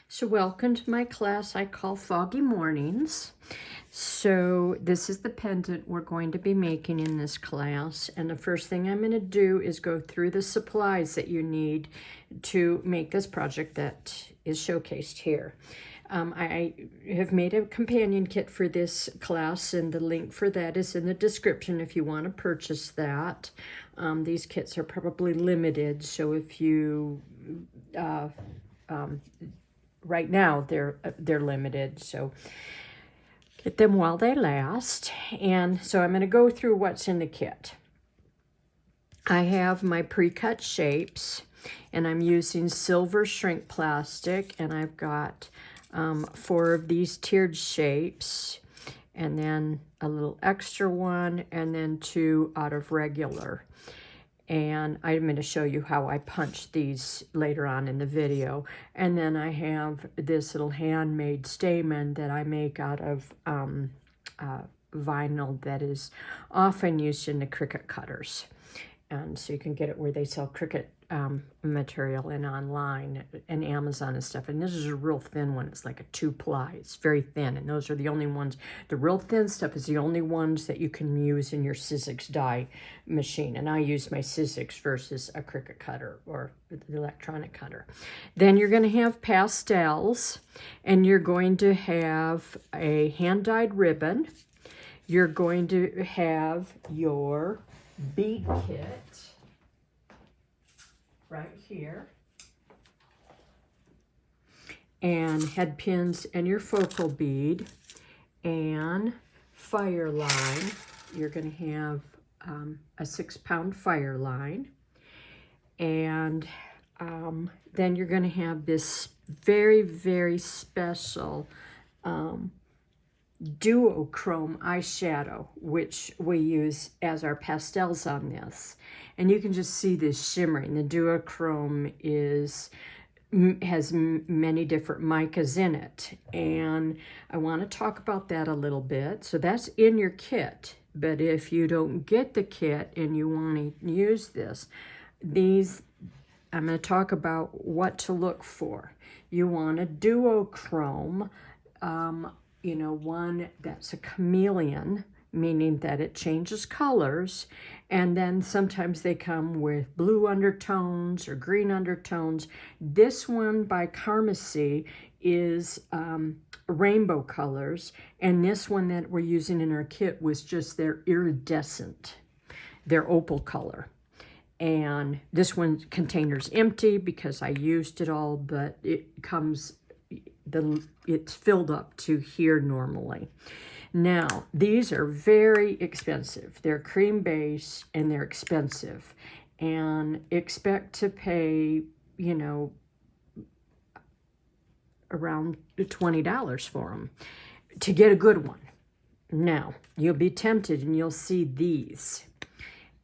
So welcome to my class I call Foggy Mornings. So this is the pendant we're going to be making in this class. And the first thing I'm going to do is go through the supplies that you need to make this project that is showcased here. I have made a companion kit for this class, and the link for that is in the description if you want to purchase that. These kits are probably limited, so if you right now they're limited, so get them while they last. And so I'm going to go through what's in the kit. I have my pre-cut shapes, and I'm using silver shrink plastic, and I've got 4 of these tiered shapes, and then a little extra one, and then 2 out of regular. And I'm going to show you how I punch these later on in the video. And then I have this little handmade stamen that I make out of vinyl that is often used in the Cricut cutters. And so you can get it where they sell Cricut material and online and Amazon and stuff. And this is a real thin one. It's like a 2-ply. It's very thin. And those are the only ones. The real thin stuff is the only ones that you can use in your Sizzix die machine. And I use my Sizzix versus a Cricut cutter or the electronic cutter. Then you're going to have pastels. And you're going to have a hand-dyed ribbon. You're going to have your bead kit right here, and head pins and your focal bead and fire line. You're going to have a 6-pound fire line, and then you're going to have this very, very special duochrome eyeshadow, which we use as our pastels on this. And you can just see this shimmering. The duochrome has many different micas in it, and I want to talk about that a little bit. So that's in your kit, but if you don't get the kit and you want to use this, I'm going to talk about what to look for. You want a duochrome, one that's a chameleon, meaning that it changes colors, and then sometimes they come with blue undertones or green undertones. This one by Carmacy is rainbow colors, and this one that we're using in our kit was just their iridescent, their opal color. And this one container's empty because I used it all, but it comes, it's filled up to here normally. Now, these are very expensive. They're cream base and they're expensive. And expect to pay, around $20 for them to get a good one. Now, you'll be tempted and you'll see these.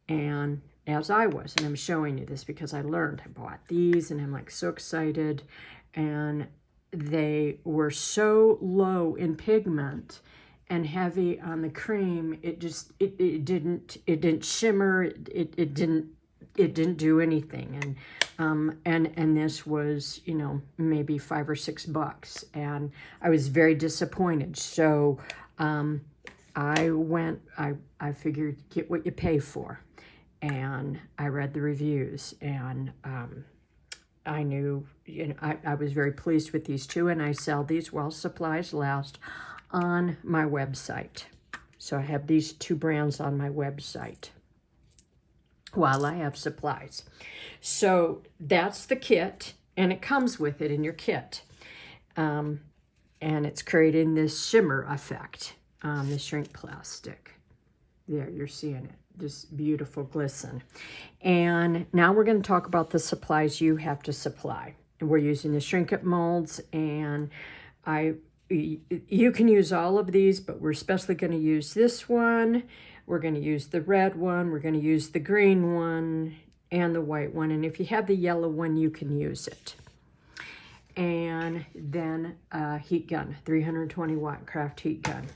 And as I was, and I'm showing you this because I learned, I bought these and I'm like so excited. And they were so low in pigment and heavy on the cream, it didn't shimmer, it didn't do anything. And this was, maybe $5 or $6, and I was very disappointed. So I figured get what you pay for, and I read the reviews, and I knew, I was very pleased with these two, and I sell these while supplies last on my website. So I have these 2 brands on my website while I have supplies. So that's the kit, and it comes with it in your kit. And it's creating this shimmer effect on the shrink plastic. There, you're seeing it. This beautiful glisten. And now we're going to talk about the supplies you have to supply. And we're using the Shrinkets Molds, and you can use all of these, but we're especially going to use this one. We're going to use the red one. We're going to use the green one and the white one. And if you have the yellow one, you can use it. And then a heat gun, 320 watt craft heat gun.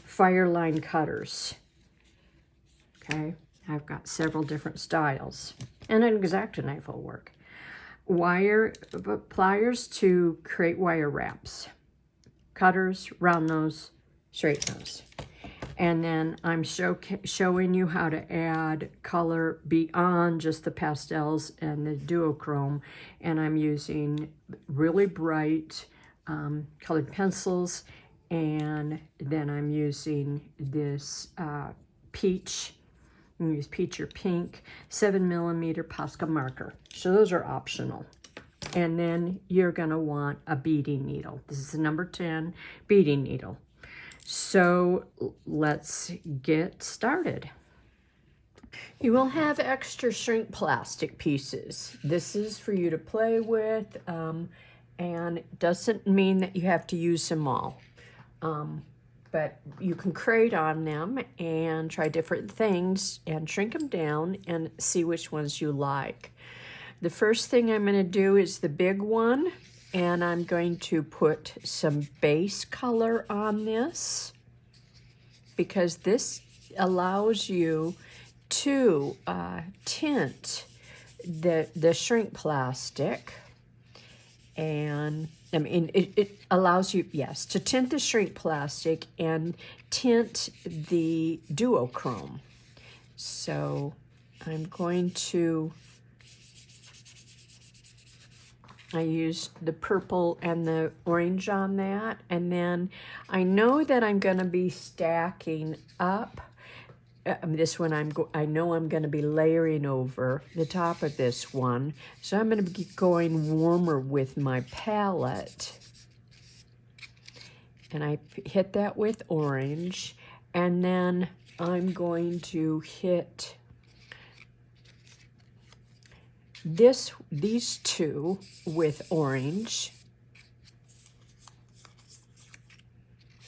Fire line cutters. Okay, I've got several different styles. And an X-Acto knife will work. pliers to create wire wraps, cutters, round nose, straight nose. And then I'm showing you how to add color beyond just the pastels and the duochrome. And I'm using really bright colored pencils. And then I'm using this peach. I'm going to use peach or pink 7mm Posca marker. So those are optional. And then you're going to want a beading needle. This is the number 10 beading needle. So let's get started. You will have extra shrink plastic pieces. This is for you to play with, and it doesn't mean that you have to use them all. But you can crate on them and try different things and shrink them down and see which ones you like. The first thing I'm going to do is the big one, and I'm going to put some base color on this because this allows you to tint the shrink plastic. And I mean, it allows you, yes, to tint the shrink plastic and tint the duochrome. So I'm going to, I used the purple and the orange on that. And then I know that I'm going to be stacking up. This one I know I'm going to be layering over the top of this one. So I'm going to be going warmer with my palette. And I hit that with orange. And then I'm going to hit these two with orange.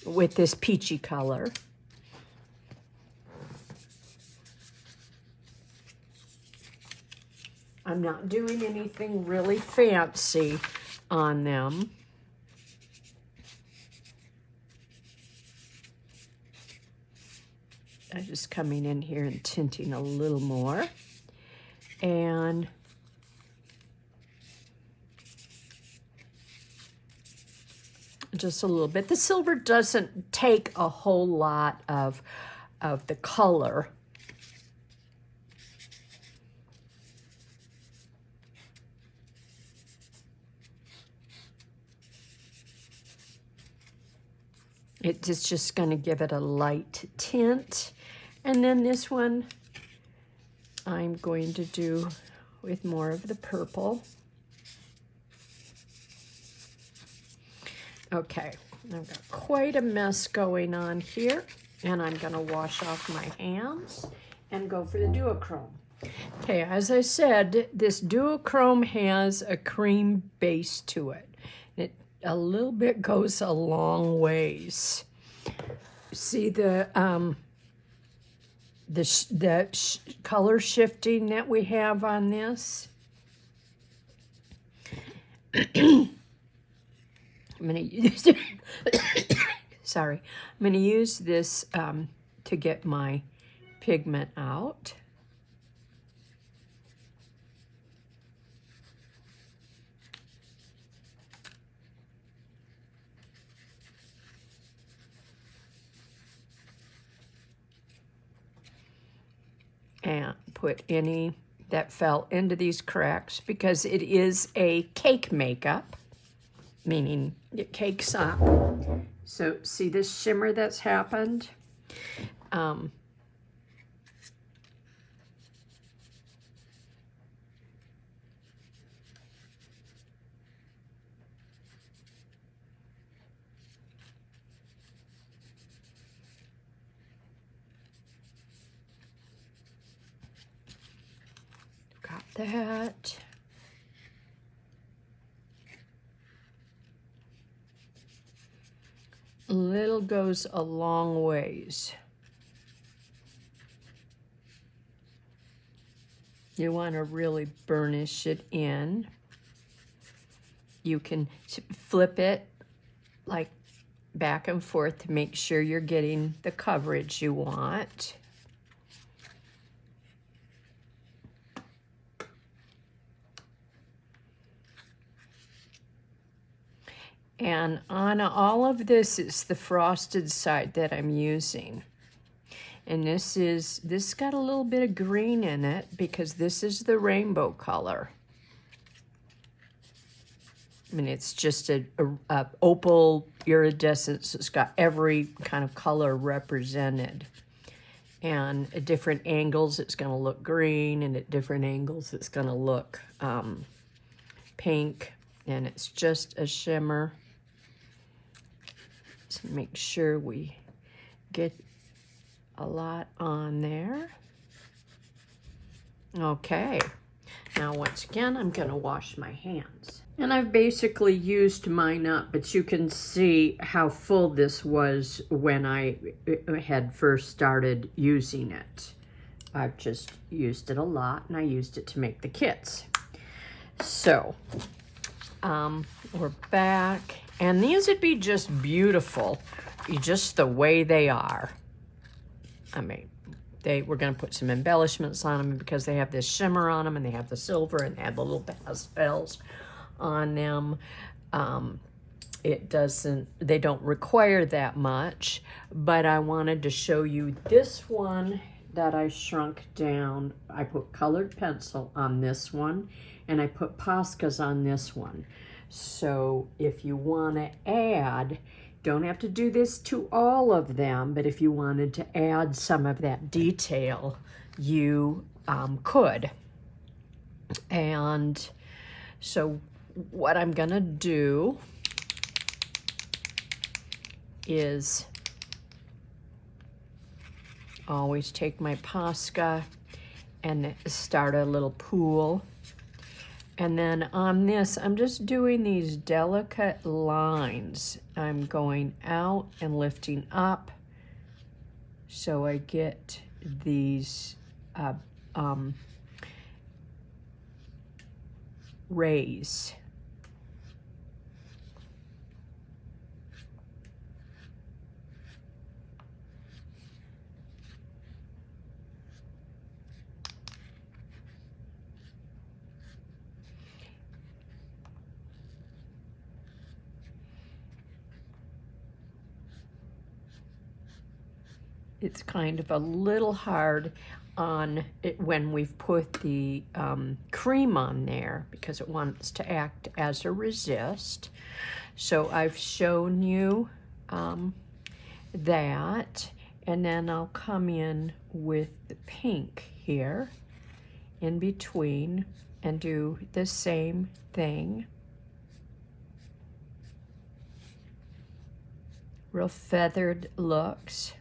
With this peachy color. I'm not doing anything really fancy on them. I'm just coming in here and tinting a little more. And just a little bit. The silver doesn't take a whole lot of the color. It's just going to give it a light tint. And then this one I'm going to do with more of the purple. Okay, I've got quite a mess going on here. And I'm going to wash off my hands and go for the duochrome. Okay, as I said, this duochrome has a cream base to it. A little bit goes a long ways. See the color shifting that we have on this? I'm going to use sorry. I'm going to use this to get my pigment out. And put any that fell into these cracks because it is a cake makeup, meaning it cakes up. So see this shimmer that's happened? Got that. Little goes a long ways. You want to really burnish it in. You can flip it like back and forth to make sure you're getting the coverage you want. And on all of this is the frosted side that I'm using. And this got a little bit of green in it because this is the rainbow color. I mean, it's just a opal iridescence. It's got every kind of color represented. And at different angles, it's going to look green, and at different angles, it's going to look pink. And it's just a shimmer. So make sure we get a lot on there. Okay. Now, once again, I'm going to wash my hands. And I've basically used mine up, but you can see how full this was when I had first started using it. I've just used it a lot, and I used it to make the kits. So, we're back. And these would be just beautiful, just the way they are. I mean, we're going to put some embellishments on them because they have this shimmer on them, and they have the silver, and they have the little pastels on them. They don't require that much, but I wanted to show you this one that I shrunk down. I put colored pencil on this one, and I put Poscas on this one. So if you want to add, don't have to do this to all of them, but if you wanted to add some of that detail, you could. And so what I'm gonna do is always take my Posca and start a little pool. And then on this, I'm just doing these delicate lines. I'm going out and lifting up so I get these rays. It's kind of a little hard on it when we've put the cream on there because it wants to act as a resist. So I've shown you that, and then I'll come in with the pink here in between and do the same thing. Real feathered looks.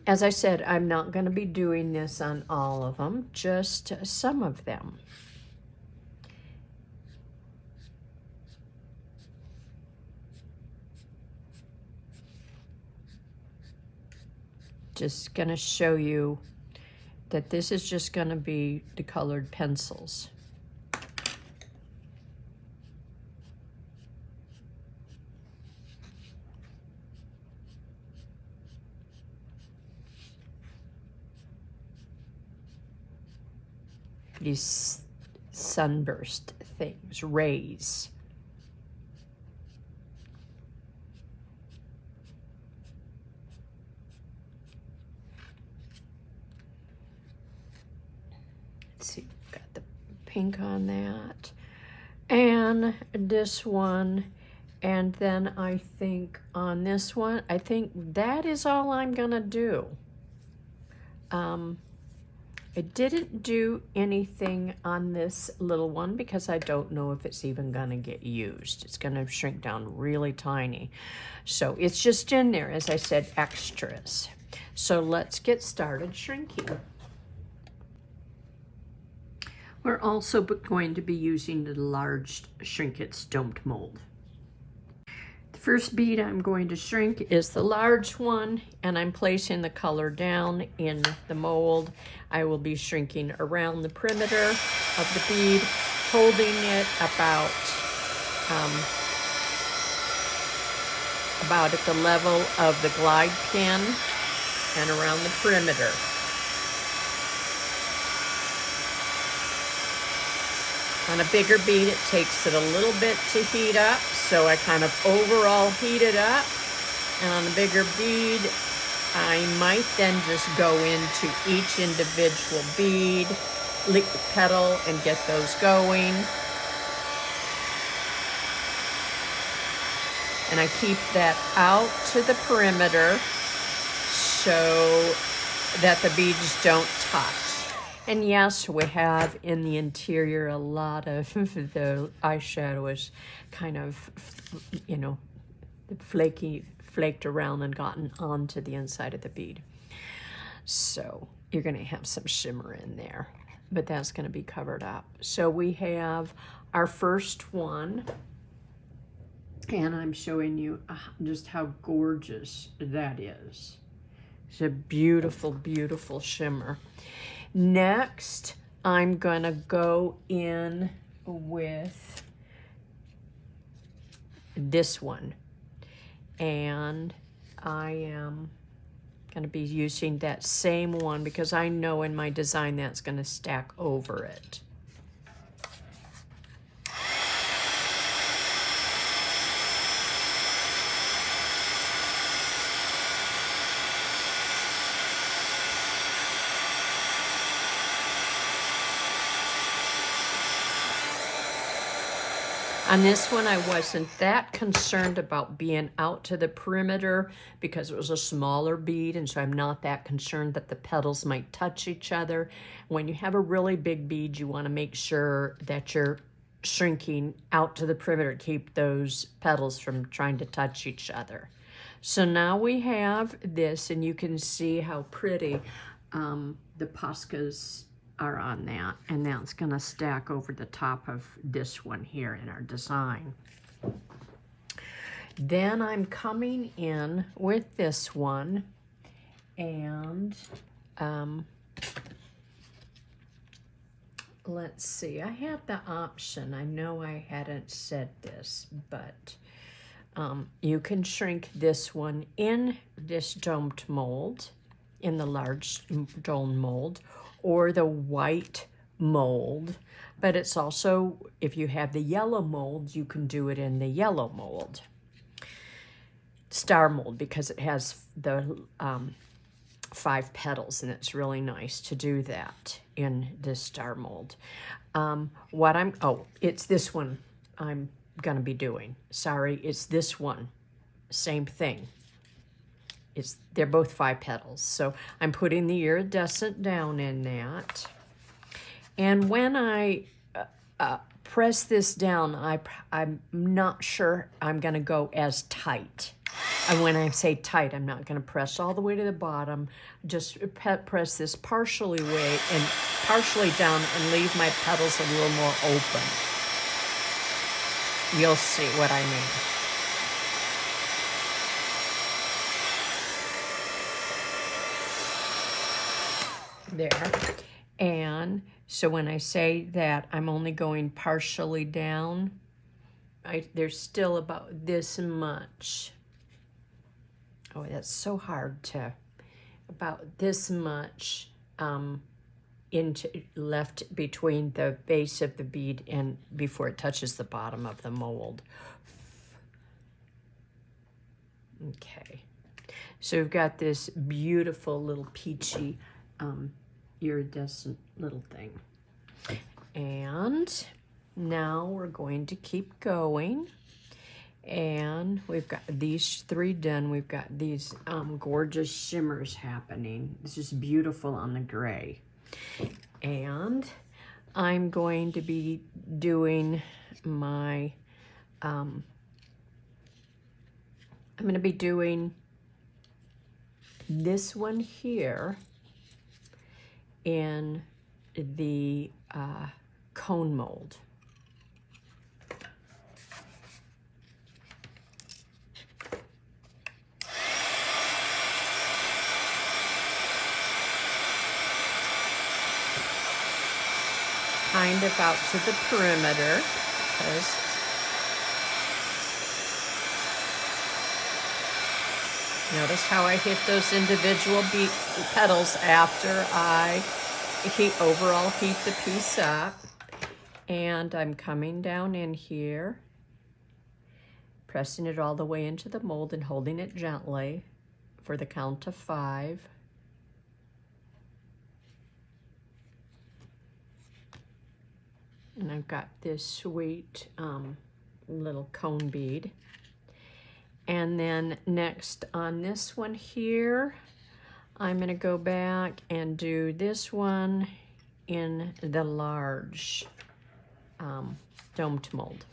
As I said, I'm not going to be doing this on all of them, just some of them. Just going to show you that this is just going to be the colored pencils. These sunburst things, rays. Let's see, got the pink on that. And this one. And then I think on this one, I think that is all I'm gonna do. I didn't do anything on this little one because I don't know if it's even gonna get used. It's gonna shrink down really tiny. So it's just in there, as I said, extras. So let's get started shrinking. We're also going to be using the large Shrinkets domed mold. The first bead I'm going to shrink is the large one, and I'm placing the color down in the mold. I will be shrinking around the perimeter of the bead, holding it about at the level of the glide pin and around the perimeter. On a bigger bead, it takes it a little bit to heat up, so I kind of overall heat it up. And on a bigger bead, I might then just go into each individual bead, liquid petal, and get those going. And I keep that out to the perimeter so that the beads don't touch. And yes, we have in the interior a lot of the eyeshadow is kind of, you know, flaked around and gotten onto the inside of the bead. So you're going to have some shimmer in there, but that's going to be covered up. So we have our first one, and I'm showing you just how gorgeous that is. It's a beautiful, beautiful shimmer. Next, I'm going to go in with this one. And I am going to be using that same one because I know in my design that's going to stack over it. On this one, I wasn't that concerned about being out to the perimeter because it was a smaller bead, and so I'm not that concerned that the petals might touch each other. When you have a really big bead, you want to make sure that you're shrinking out to the perimeter, keep those petals from trying to touch each other. So now we have this, and you can see how pretty the Poscas are on that, and that's going to stack over the top of this one here in our design. Then I'm coming in with this one, and let's see, I have the option, I know I hadn't said this, but you can shrink this one in this domed mold, in the large dome mold, or the white mold, but it's also, if you have the yellow mold, you can do it in the yellow mold. Star mold, because it has the 5 petals, and it's really nice to do that in this star mold. It's this one I'm gonna be doing. Sorry, it's this one, same thing. They're both 5 petals. So I'm putting the iridescent down in that. And when I press this down, I'm not sure I'm going to go as tight. And when I say tight, I'm not going to press all the way to the bottom. Just press this partially way and partially down and leave my petals a little more open. You'll see what I mean. There. And so when I say that I'm only going partially down, there's still about this much. Oh, that's so hard to, about this much left between the base of the bead and before it touches the bottom of the mold. Okay. So we've got this beautiful little peachy iridescent little thing. And now we're going to keep going. And we've got these 3 done. We've got these gorgeous shimmers happening. It's just beautiful on the gray. And I'm going to be doing my, I'm going to be doing this one here in the cone mold. Kind of out to the perimeter, because notice how I hit those individual petals after I overall heat the piece up. And I'm coming down in here, pressing it all the way into the mold and holding it gently for the count of 5. And I've got this sweet little cone bead. And then next on this one here, I'm going to go back and do this one in the large domed mold.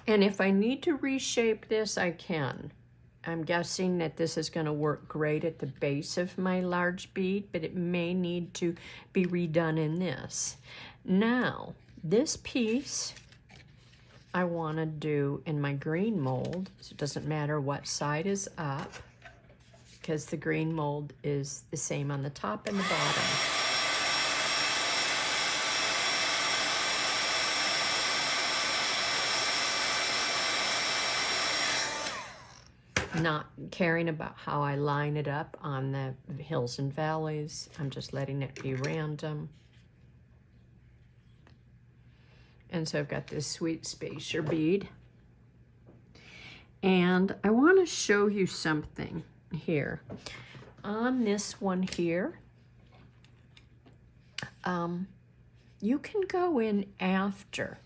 And if I need to reshape this, I can. I'm guessing that this is going to work great at the base of my large bead, but it may need to be redone in this. Now, this piece I want to do in my green mold, so it doesn't matter what side is up, because the green mold is the same on the top and the bottom. Not caring about how I line it up on the hills and valleys. I'm just letting it be random. And so I've got this sweet spacer bead. And I want to show you something here. On this one here, you can go in after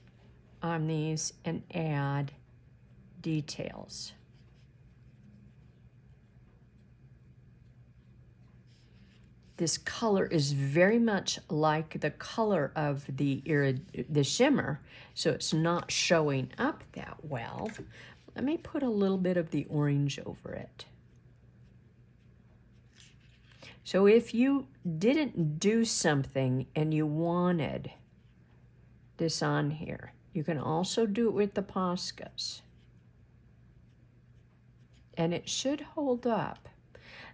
on these and add details. This color is very much like the color of the shimmer, so it's not showing up that well. Let me put a little bit of the orange over it. So if you didn't do something and you wanted this on here, you can also do it with the Poscas. And it should hold up.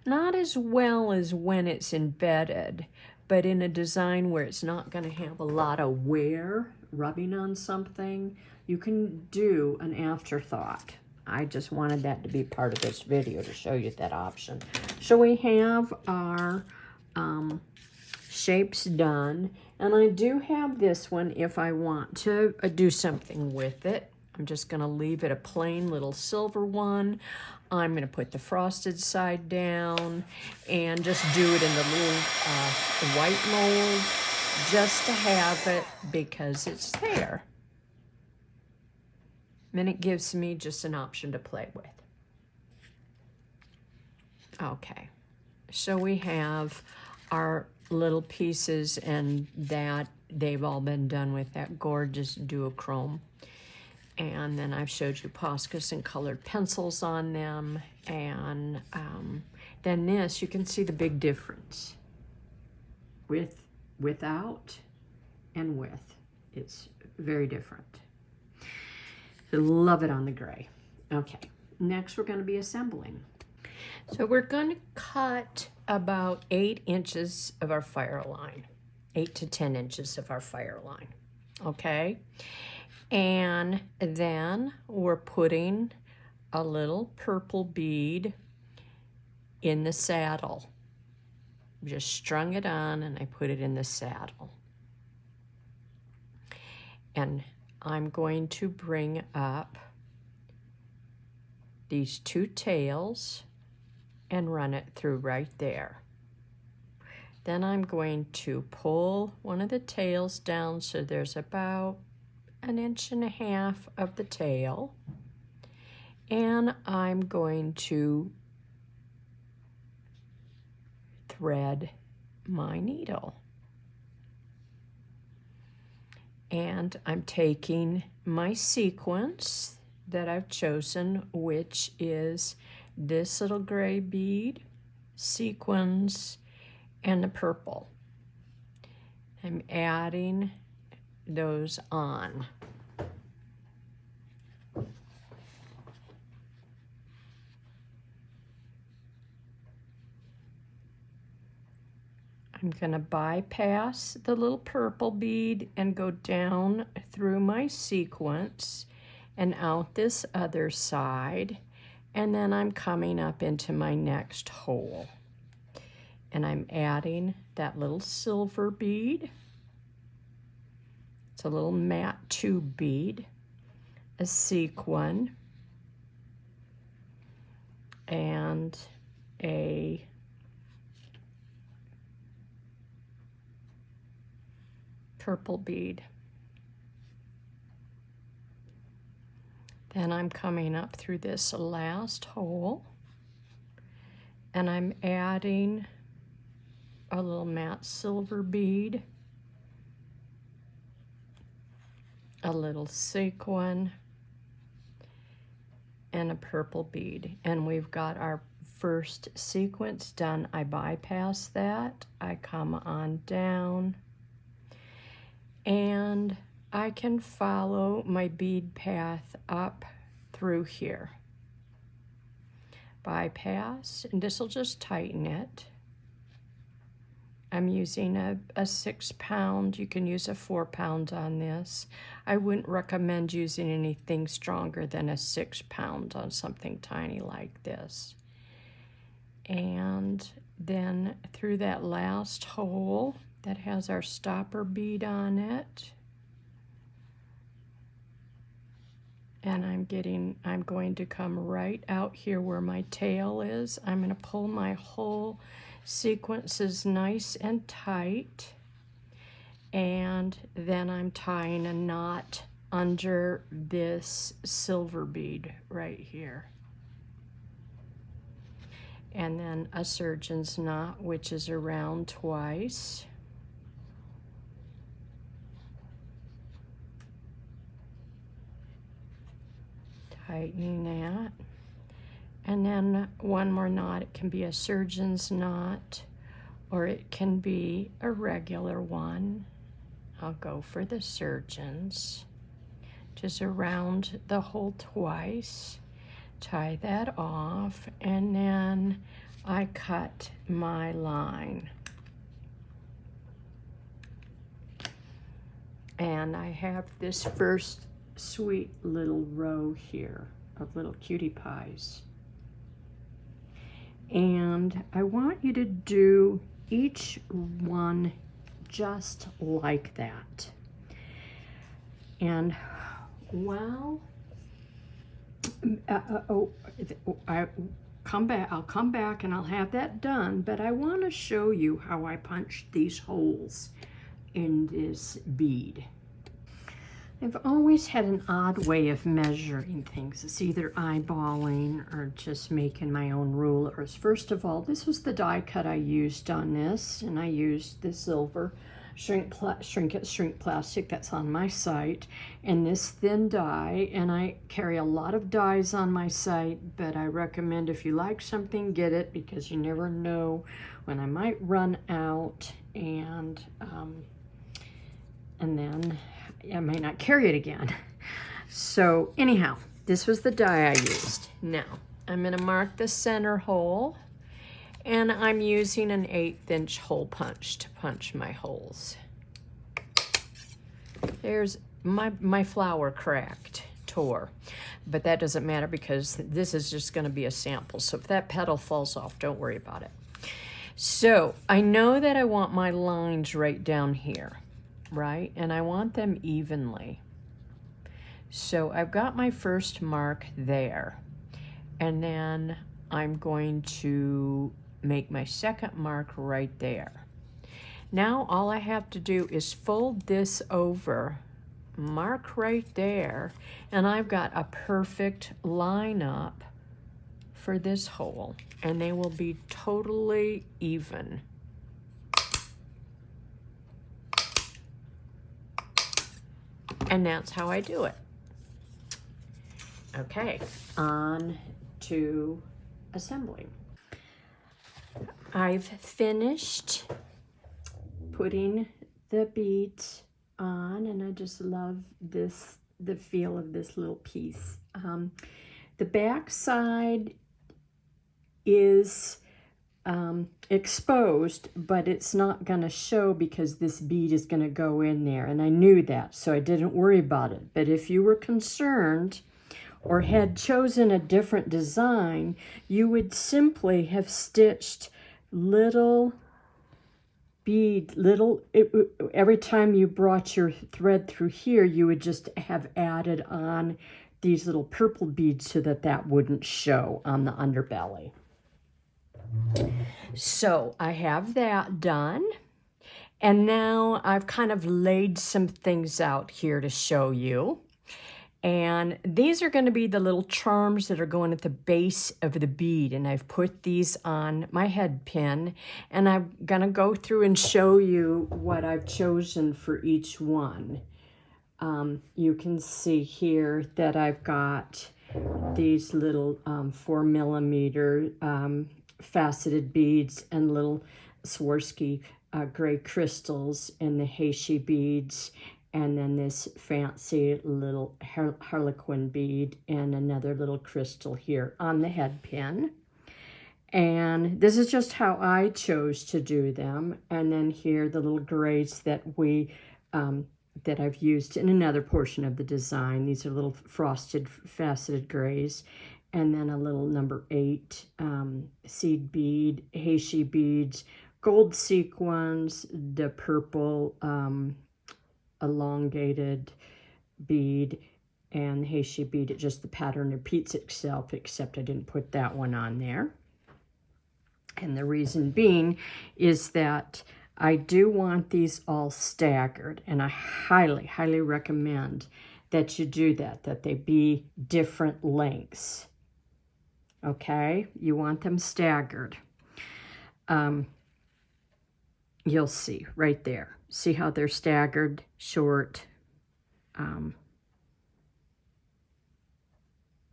Not as well as when it's embedded, but in a design where it's not going to have a lot of wear rubbing on something, you can do an afterthought. I just wanted that to be part of this video to show you that option. So we have our shapes done, and I do have this one if I want to do something with it. I'm just going to leave it a plain little silver one. I'm going to put the frosted side down and just do it in the little white mold just to have it because it's there. And it gives me just an option to play with. Okay, so we have our little pieces, and that they've all been done with that gorgeous duochrome. And then I've showed you Poscas and colored pencils on them. And then this, you can see the big difference without and with. It's very different. I love it on the gray. Okay, next we're going to be assembling. So we're going to cut about 8 inches of our fire line, 8 to 10 inches of our fire line. Okay. And then we're putting a little purple bead in the saddle. Just strung it on and I put it in the saddle. And I'm going to bring up these 2 tails and run it through right there. Then I'm going to pull one of the tails down so there's about 1.5 inches of the tail, and I'm going to thread my needle. And I'm taking my sequence that I've chosen, which is this little gray bead, sequins, and the purple. I'm adding those on. I'm going to bypass the little purple bead and go down through my sequence and out this other side And then I'm coming up into my next hole. And I'm adding that little silver bead. It's a little matte tube bead, a sequin, and a purple bead. Then I'm coming up through this last hole, and I'm adding a little matte silver bead, a little sequin, and a purple bead. And we've got our first sequence done. I bypass that. I come on down, and I can follow my bead path up through here. Bypass, and this will just tighten it. I'm using a 6 pound. You can use a 4 pound on this. I wouldn't recommend using anything stronger than a 6 pound on something tiny like this. And then through that last hole that has our stopper bead on it, and I'm going to come right out here where my tail is. I'm going to pull my whole sequences nice and tight, and then I'm tying a knot under this silver bead right here, and then a surgeon's knot, which is around twice. Tightening that. And then one more knot. It can be a surgeon's knot, or it can be a regular one. I'll go for the surgeon's. Just around the hole twice. Tie that off, and then I cut my line. And I have this first sweet little row here of little cutie pies. And I want you to do each one just like that. And while I'll come back and I'll have that done, but I want to show you how I punched these holes in this bead. I've always had an odd way of measuring things. It's either eyeballing or just making my own rulers. First of all, this was the die cut I used on this, and I used the silver Shrinkets Shrink plastic that's on my site, and this thin die, and I carry a lot of dies on my site, but I recommend if you like something, get it, because you never know when I might run out, and then I may not carry it again. So anyhow, this was the die I used. Now, I'm gonna mark the center hole, and I'm using an 1/8 inch hole punch to punch my holes. There's my flower tore, but that doesn't matter because this is just gonna be a sample. So if that petal falls off, don't worry about it. So I know that I want my lines right down here, right? And I want them evenly. So I've got my first mark there, and then I'm going to make my second mark right there. Now all I have to do is fold this over, mark right there, and I've got a perfect line up for this hole, and they will be totally even. And that's how I do it. Okay, on to assembling. I've finished putting the beads on, and I just love the feel of this little piece. The back side is exposed, but it's not going to show because this bead is going to go in there, and I knew that, so I didn't worry about it. But if you were concerned, or had chosen a different design, you would simply have stitched little bead, every time you brought your thread through here, you would just have added on these little purple beads so that that wouldn't show on the underbelly. So I have that done. And now I've kind of laid some things out here to show you. And these are going to be the little charms that are going at the base of the bead. And I've put these on my head pin. And I'm going to go through and show you what I've chosen for each one. You can see here that I've got these little 4mm faceted beads and little Swarovski gray crystals and the Heishi beads, and then this fancy little harlequin bead and another little crystal here on the head pin. And this is just how I chose to do them. And then here the little grays that that I've used in another portion of the design. These are little frosted faceted grays. And then a little number 8 seed bead, Heishi beads, gold sequins, the purple elongated bead, and Heishi bead. Just the pattern repeats itself, except I didn't put that one on there. And the reason being is that I do want these all staggered, and I highly, highly recommend that you do that, that they be different lengths. Okay, you want them staggered. You'll see right there. See how they're staggered, short,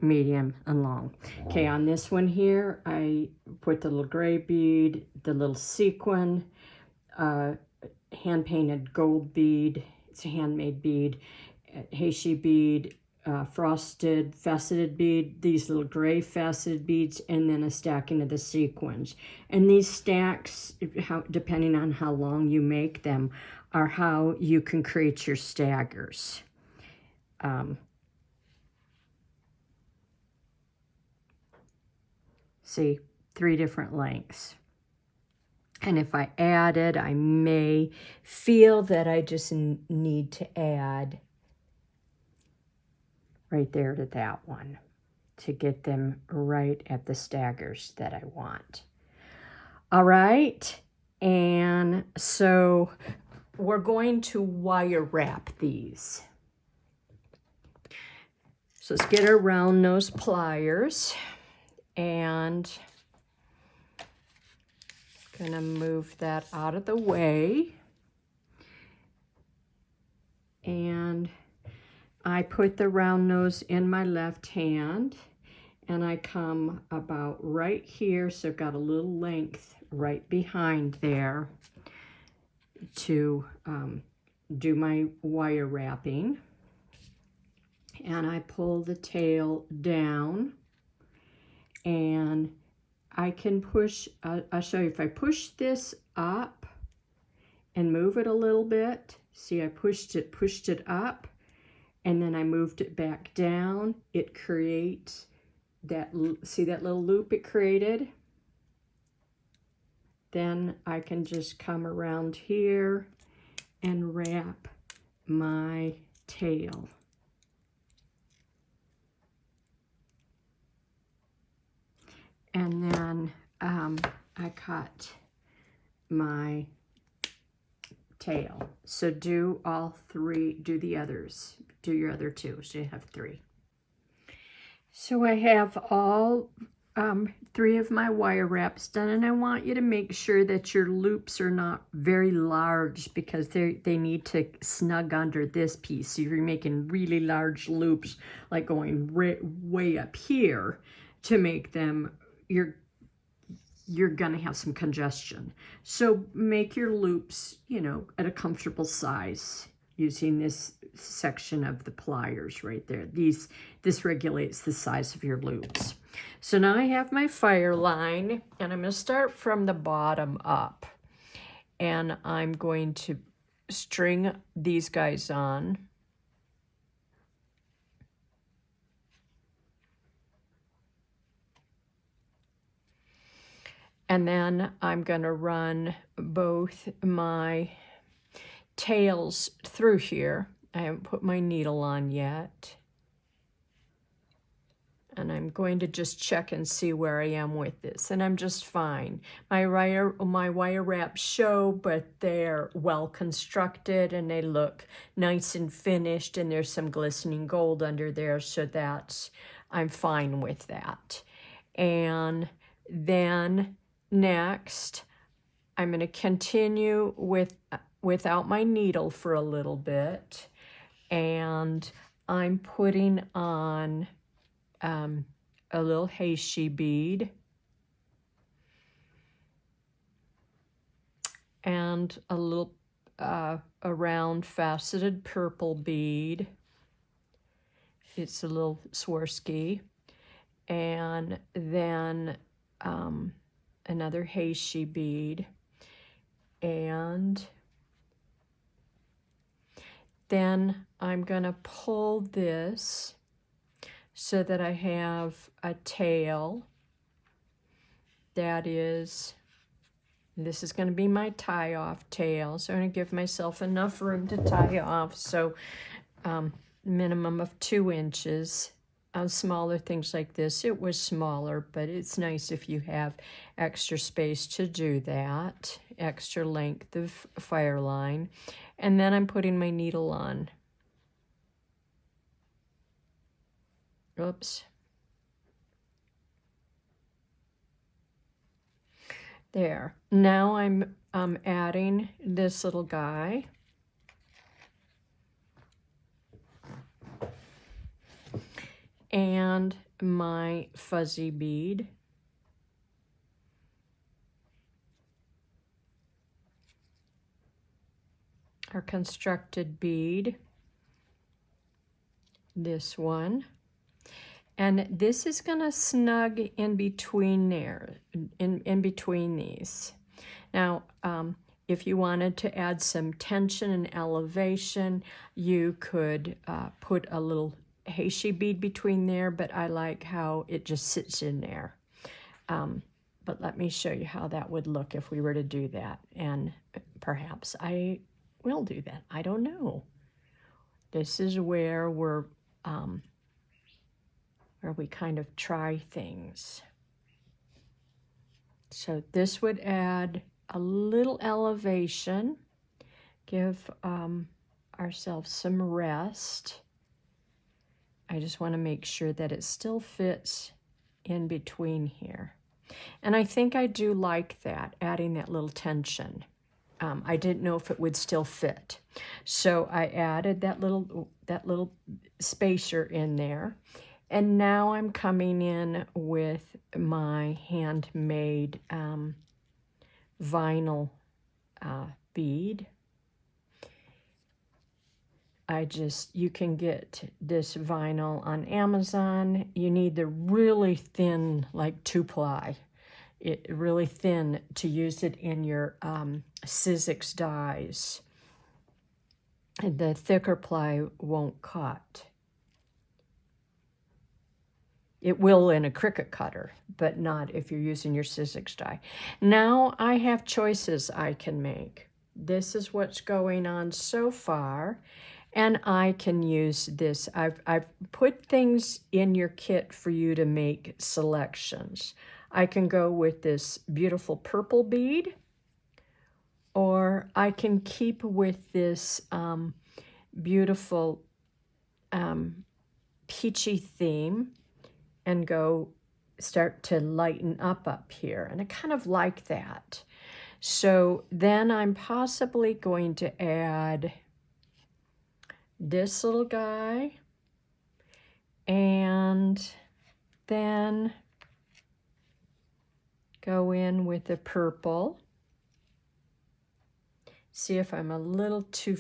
medium, and long. Okay, on this one here, I put the little gray bead, the little sequin, hand-painted gold bead. It's a handmade bead, Heishi bead, frosted faceted bead, these little gray faceted beads, and then a stacking of the sequins. And these stacks, depending on how long you make them, are how you can create your staggers. See, 3 different lengths. And if I added, I may feel that I just need to add right there to that one to get them right at the staggers that I want. All right, and so we're going to wire wrap these. So let's get our round nose pliers, and gonna move that out of the way. And I put the round nose in my left hand, and I come about right here, so I've got a little length right behind there to do my wire wrapping. And I pull the tail down, and I can push, I'll show you, if I push this up and move it a little bit, see I pushed it up, and then I moved it back down, it creates that, see that little loop it created? Then I can just come around here and wrap my tail. And then I cut my tail. So do all 3, do the others, do your other 2, so you have 3. So I have all 3 of my wire wraps done, and I want you to make sure that your loops are not very large because they need to snug under this piece. So if you're making really large loops, like going way up here to make them, you're gonna have some congestion. So make your loops, you know, at a comfortable size using this section of the pliers right there. This regulates the size of your loops. So now I have my fire line, and I'm gonna start from the bottom up, and I'm going to string these guys on. And then I'm going to run both my tails through here. I haven't put my needle on yet. And I'm going to just check and see where I am with this. And I'm just fine. My wire wraps show, but they're well constructed and they look nice and finished, and there's some glistening gold under there, so I'm fine with that. And then next, I'm going to continue without my needle for a little bit, and I'm putting on a little heishi bead and a little a round faceted purple bead. It's a little Swarovski, and then another heishi bead, and then I'm gonna pull this so that I have a tail that is, this is going to be my tie-off tail, so I'm going to give myself enough room to tie off, so minimum of 2 inches. On smaller things like this, it was smaller, but it's nice if you have extra space to do that, extra length of fire line. And then I'm putting my needle on. Oops. There. Now I'm adding this little guy. And my fuzzy bead. Our constructed bead. This one. And this is going to snug in between there, in between these. Now, if you wanted to add some tension and elevation, you could put a little heishi bead between there, but I like how it just sits in there. But let me show you how that would look if we were to do that. And perhaps I will do that. I don't know. This is where we kind of try things. So this would add a little elevation, give ourselves some rest. I just want to make sure that it still fits in between here. And I think I do like that, adding that little tension. I didn't know if it would still fit. So I added that little spacer in there. And now I'm coming in with my handmade vinyl bead. You can get this vinyl on Amazon. You need the really thin, like 2-ply. Really thin to use it in your Sizzix dies. The thicker ply won't cut. It will in a Cricut cutter, but not if you're using your Sizzix die. Now I have choices I can make. This is what's going on so far, and I can use this. I've put things in your kit for you to make selections. I can go with this beautiful purple bead, or I can keep with this beautiful peachy theme and start to lighten up here. And I kind of like that. So then I'm possibly going to add this little guy, and then go in with the purple. See if I'm a little too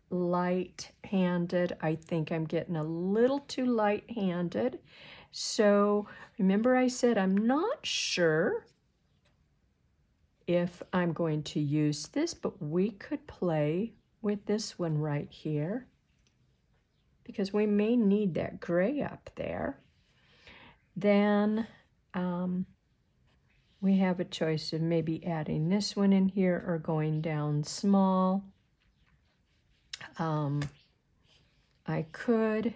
light-handed. I think I'm getting a little too light-handed. So remember I said I'm not sure if I'm going to use this, but we could play with this one right here because we may need that gray up there. Then we have a choice of maybe adding this one in here or going down small. I could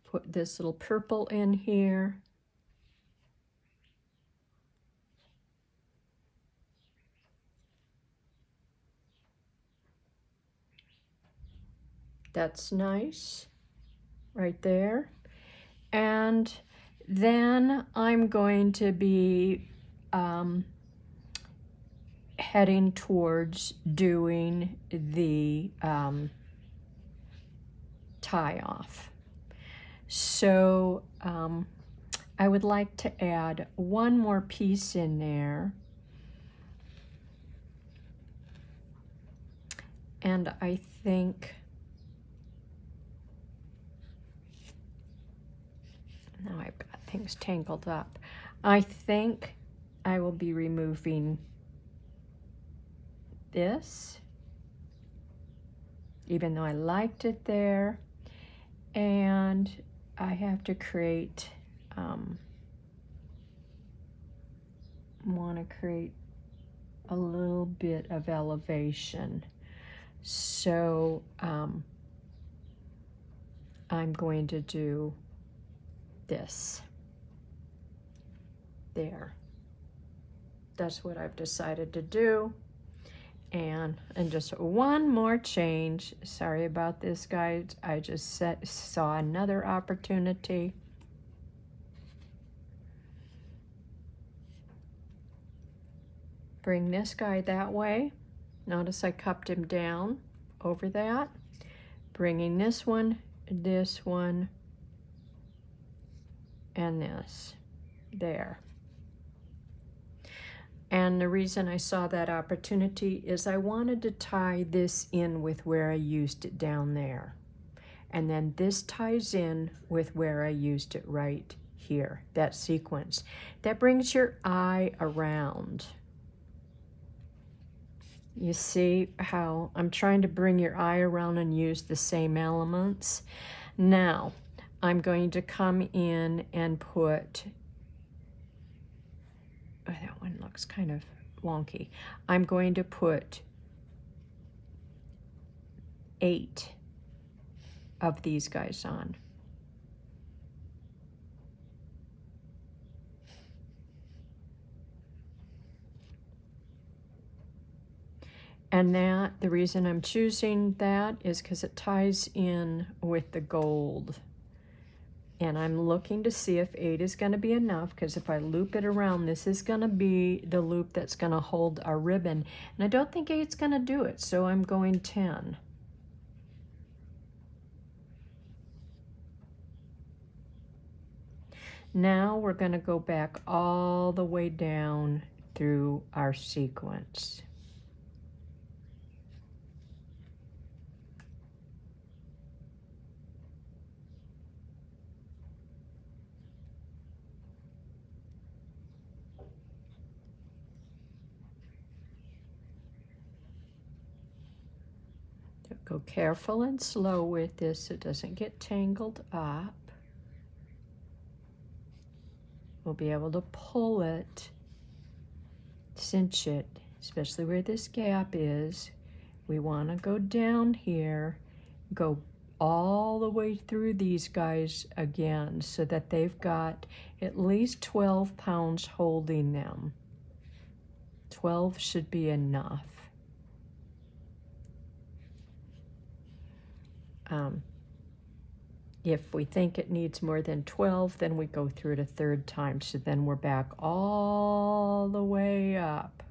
put this little purple in here. That's nice right there. And then I'm going to be heading towards doing the tie off. So I would like to add one more piece in there. And I think, now I've got things tangled up. I think I will be removing this, even though I liked it there. And I have to create, want to create a little bit of elevation. So I'm going to do this there. That's what I've decided to do. And just one more change. Sorry about this, guys. I just saw another opportunity. Bring this guy that way. Notice I cupped him down over that. Bringing this one, and this, there. And the reason I saw that opportunity is I wanted to tie this in with where I used it down there. And then this ties in with where I used it right here, that sequence. That brings your eye around. You see how I'm trying to bring your eye around and use the same elements? Now, I'm going to come in and put, oh, that one looks kind of wonky. I'm going to put 8 of these guys on. And that, the reason I'm choosing that is because it ties in with the gold. And I'm looking to see if 8 is going to be enough, because if I loop it around, this is going to be the loop that's going to hold our ribbon. And I don't think 8's going to do it, so I'm going 10. Now we're going to go back all the way down through our sequence. Go careful and slow with this so it doesn't get tangled up. We'll be able to pull it, cinch it, especially where this gap is. We want to go down here, go all the way through these guys again so that they've got at least 12 pounds holding them. 12 should be enough. If we think it needs more than 12, then we go through it a third time. So then we're back all the way up.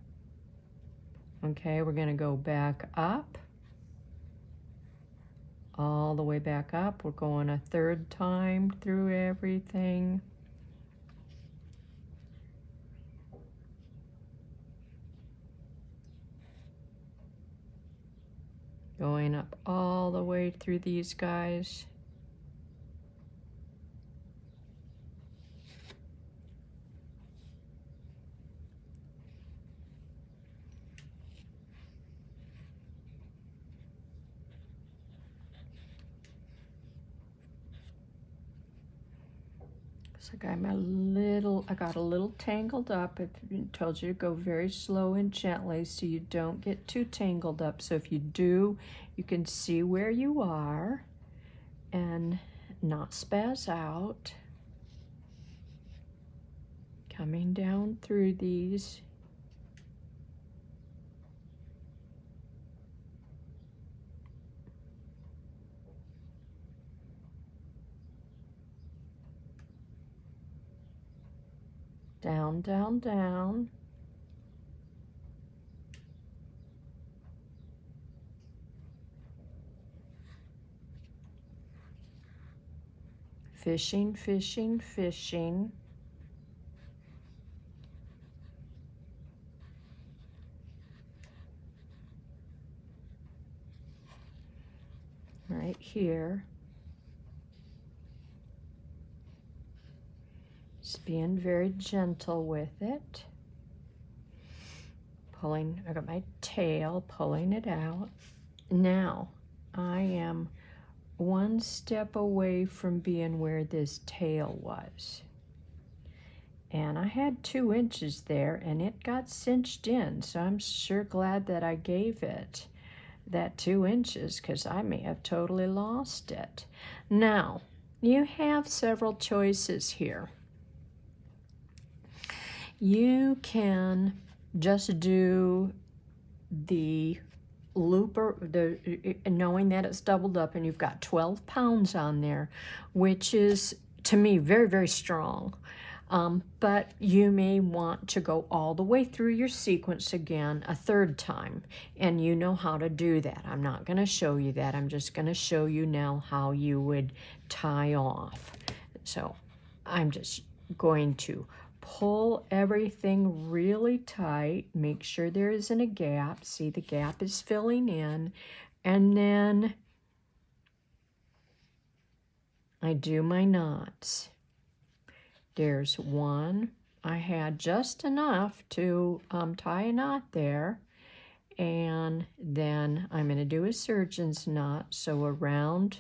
Okay, we're going to go back up. All the way back up. We're going a third time through everything. Going up all the way through these guys. So I got a little tangled up. I told you to go very slow and gently so you don't get too tangled up. So if you do, you can see where you are and not spaz out. Coming down through these. Down, down, down. Fishing, fishing, fishing. Right here. Just being very gentle with it. Pulling, I got my tail, pulling it out. Now, I am one step away from being where this tail was. And I had 2 inches there, and it got cinched in, so I'm sure glad that I gave it that 2 inches, because I may have totally lost it. Now, you have several choices here. You can just do the looper, knowing that it's doubled up and you've got 12 pounds on there, which is, to me, very, very strong. But you may want to go all the way through your sequence again a 3rd time, and you know how to do that. I'm not going to show you that. I'm just going to show you now how you would tie off. So I'm just going to pull everything really tight, make sure there isn't a gap. See, the gap is filling in, and then I do my knots. There's 1. I had just enough to tie a knot there, and then I'm going to do a surgeon's knot. So around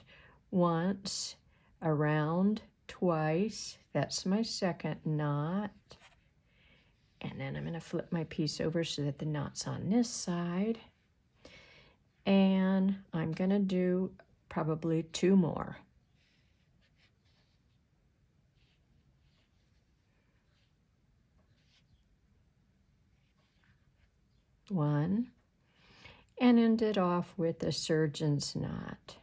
once, around twice. That's my 2nd knot. And then I'm going to flip my piece over so that the knot's on this side. And I'm going to do probably 2 more. One, and end it off with a surgeon's knot.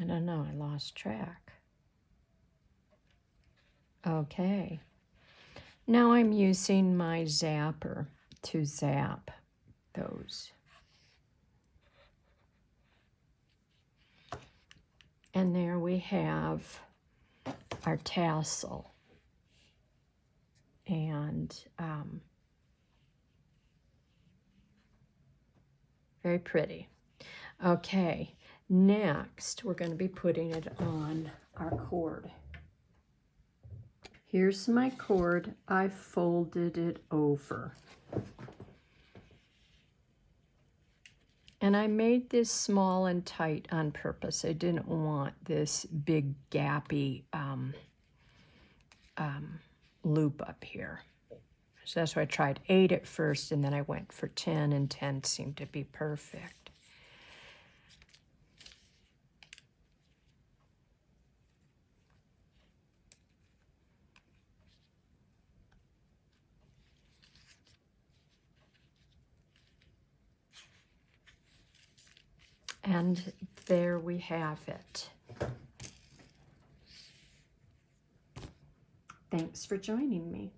I don't know, I lost track. Okay, now I'm using my zapper to zap those. And there we have our tassel. And very pretty. Okay, next we're going to be putting it on our cord. Here's my cord. I folded it over. And I made this small and tight on purpose. I didn't want this big gappy loop up here. So that's why I tried 8 at first, and then I went for 10, and 10 seemed to be perfect. And there we have it. Thanks for joining me.